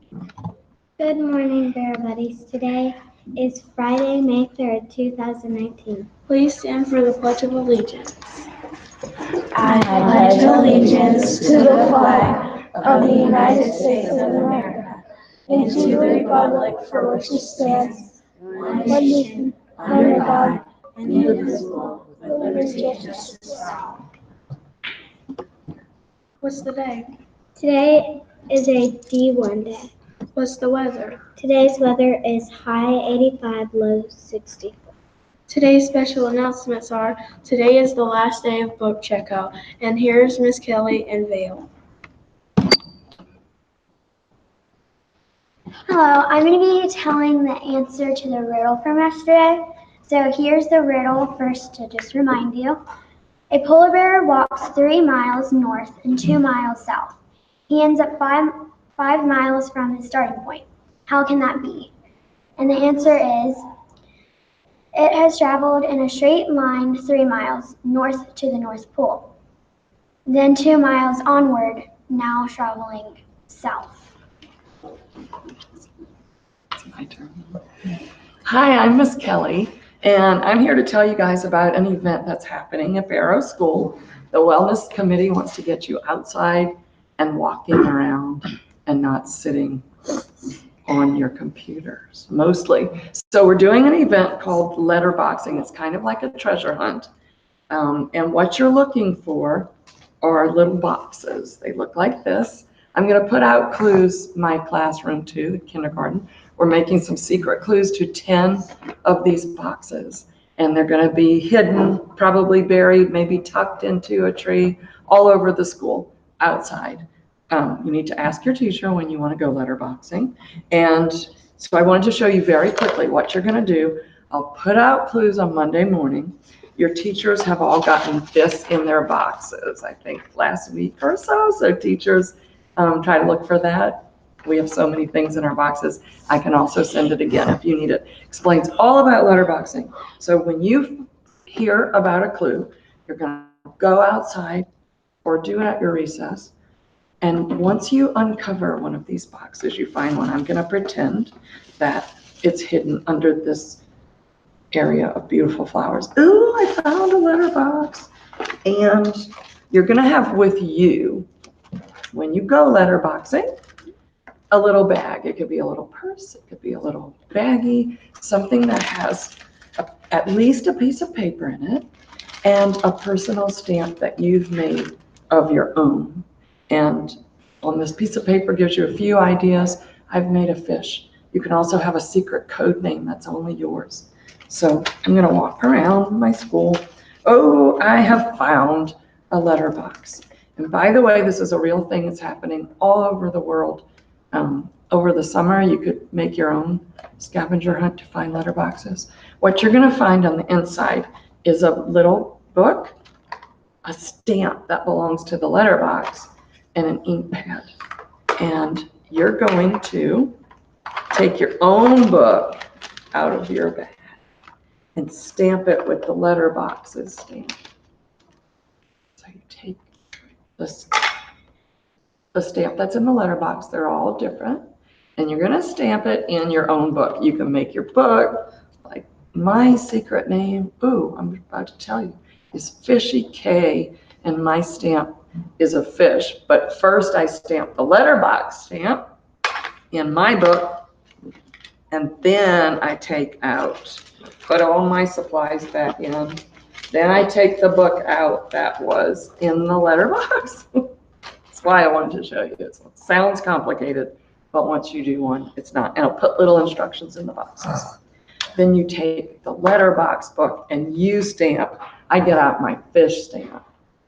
Good morning, Bear Buddies. Today is Friday, May 3rd, 2019. Please stand for the Pledge of Allegiance. I pledge allegiance to the flag of the United States of America and to the republic for which it stands, one nation, under God, indivisible, with liberty and justice for all. What's the day? Today is a D1 day. What's the weather? Today's weather is high 85, low 64. Today's special announcements are, today is the last day of book checkout, and here's Miss Kelly and Vale. Hello, I'm going to be telling the answer to the riddle from yesterday. So here's the riddle first to just remind you. A polar bear walks 3 miles north and 2 miles south. He ends up 5 miles from his starting point. How can that be? And the answer is, it has traveled in a straight line 3 miles north to the North Pole. Then 2 miles onward, now traveling south. It's my turn. Hi, I'm Miss Kelly, and I'm here to tell you guys about an event that's happening at Barrow School. The Wellness Committee wants to get you outside and walking around and not sitting on your computers, mostly. So we're doing an event called letterboxing. It's kind of like a treasure hunt. And what you're looking for are little boxes. They look like this. I'm going to put out clues, my classroom too, the kindergarten. We're making some secret clues to 10 of these boxes. And they're going to be hidden, probably buried, maybe tucked into a tree, all over the school, outside. You need to ask your teacher when you want to go letterboxing. And so I wanted to show you very quickly what you're going to do. I'll put out clues on Monday morning. Your teachers have all gotten this in their boxes, I think last week or so. So teachers, try to look for that. We have so many things in our boxes. I can also send it again if you need it. Explains all about letterboxing. So when you hear about a clue, you're going to go outside or do it at your recess. And once you uncover one of these boxes, you find one. I'm going to pretend that it's hidden under this area of beautiful flowers. Ooh, I found a letterbox. And you're going to have with you, when you go letterboxing, a little bag. It could be a little purse. It could be a little baggie, something that has at least a piece of paper in it and a personal stamp that you've made of your own. And on this piece of paper gives you a few ideas. I've made a fish. You can also have a secret code name that's only yours. So I'm going to walk around my school. Oh, I have found a letterbox. And by the way, this is a real thing that's happening all over the world. Over the summer, you could make your own scavenger hunt to find letterboxes. What you're going to find on the inside is a little book, a stamp that belongs to the letterbox, and an ink pad. And you're going to take your own book out of your bag and stamp it with the letterbox's stamp. So you take the stamp that's in the letterbox, they're all different, and you're going to stamp it in your own book. You can make your book like my secret name, ooh, I'm about to tell you, is Fishy K, and my stamp is a fish. But first I stamp the letterbox stamp in my book, and then I take out, put all my supplies back in. Then I take the book out that was in the letterbox. That's why I wanted to show you. It sounds complicated, but once you do one, it's not. And I'll put little instructions in the boxes. Then you take the letterbox book and you stamp. I get out my fish stamp.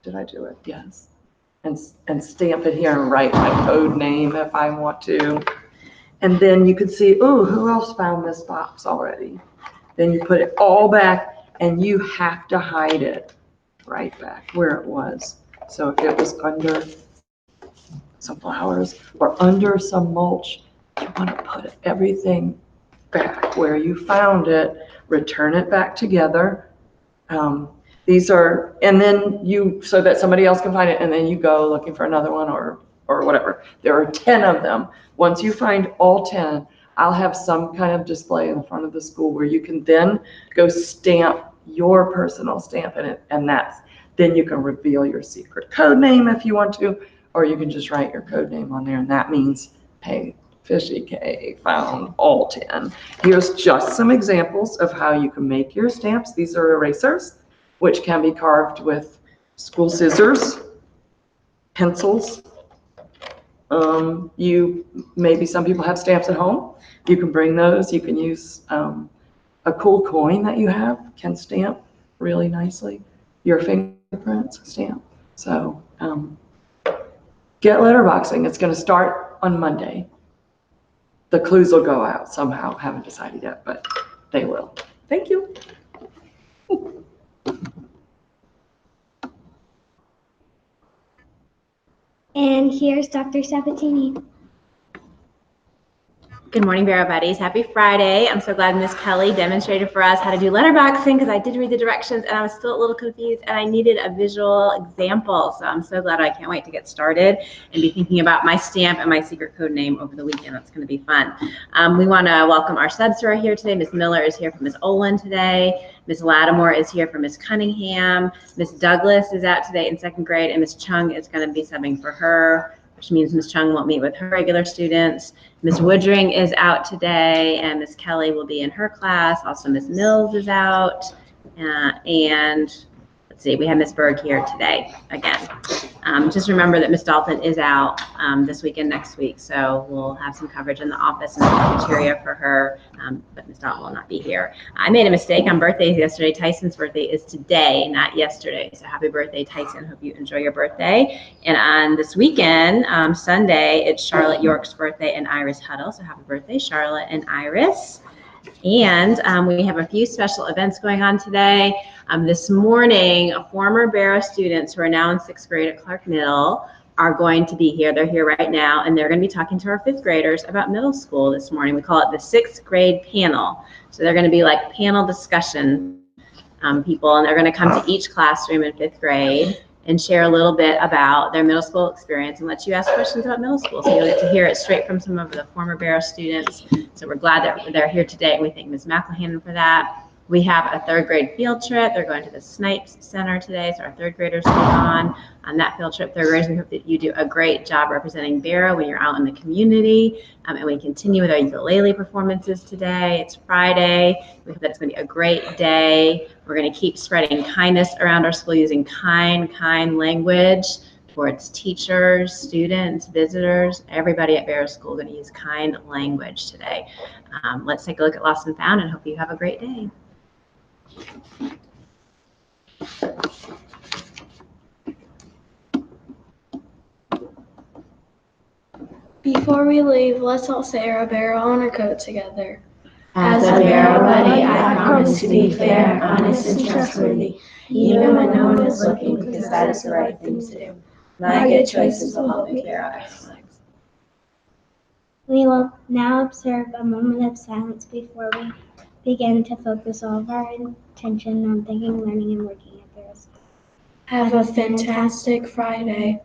Did I do it? Yes. And stamp it here and write my code name if I want to. And then you can see, oh, who else found this box already? Then you put it all back, and you have to hide it right back where it was. So if it was under some flowers or under some mulch, you want to put everything back where you found it, return it back together. These are, and then you, so that somebody else can find it, and then you go looking for another one or or whatever. There are 10 of them. Once you find all 10, I'll have some kind of display in the front of the school where you can then go stamp your personal stamp in it, and then you can reveal your secret code name if you want to, or you can just write your code name on there, and that means, hey, Fishy K found all 10. Here's just some examples of how you can make your stamps. These are erasers, which can be carved with school scissors, pencils. Maybe some people have stamps at home. You can bring those. You can use a cool coin that you have can stamp really nicely. Your fingerprints stamp. So get letterboxing. It's going to start on Monday. The clues will go out somehow. Haven't decided yet, but they will. Thank you. And here's Dr. Sabatini. Good morning, Vero Buddies. Happy Friday. I'm so glad Miss Kelly demonstrated for us how to do letterboxing because I did read the directions and I was still a little confused and I needed a visual example. So I'm so glad. I can't wait to get started and be thinking about my stamp and my secret code name over the weekend. That's going to be fun. We want to welcome our subs who are here today. Miss Miller is here for Miss Olin today. Miss Lattimore is here for Miss Cunningham. Miss Douglas is out today in 2nd grade and Miss Chung is going to be subbing for her, which means Miss Chung won't meet with her regular students. Miss Woodring is out today, and Miss Kelly will be in her class. Also, Miss Mills is out, and let's see, we have Miss Berg here today again. Just remember that Miss Dalton is out this week and next week, so we'll have some coverage in the office and the cafeteria for her, but Miss Dalton will not be here. I made a mistake on birthdays yesterday. Tyson's birthday is today, not yesterday, so happy birthday, Tyson. Hope you enjoy your birthday. And on this weekend, Sunday, it's Charlotte York's birthday and Iris Huddle, so happy birthday, Charlotte and Iris. And we have a few special events going on today. This morning, former Barrow students who are now in 6th grade at Clark Middle are going to be here. They're here right now, and they're going to be talking to our 5th graders about middle school this morning. We call it the 6th grade panel. So they're going to be like panel discussion people, and they're going to come to each classroom in 5th grade and share a little bit about their middle school experience and let you ask questions about middle school. So you'll get to hear it straight from some of the former Barrow students. So we're glad that they're here today, and we thank Ms. McElhannon for that. We have a 3rd grade field trip. They're going to the Snipes Center today, so our 3rd graders will be on that field trip. 3rd graders, we hope that you do a great job representing Barrow when you're out in the community. And we continue with our ukulele performances today. It's Friday. We hope that it's going to be a great day. We're going to keep spreading kindness around our school using kind language towards teachers, students, visitors. Everybody at Barrow School is going to use kind language today. Let's take a look at Lost and Found and hope you have a great day. Before we leave, let's all say our Barrow honor code together. As a Barrow buddy, I promise to be fair, honest, and trustworthy, even when no one is looking, because that is the right thing to do. My good choices will help make Barrow excellent. We will now observe a moment of silence before we begin to focus all of our attention on thinking, learning, and working at Barrow School. Have a fantastic Friday.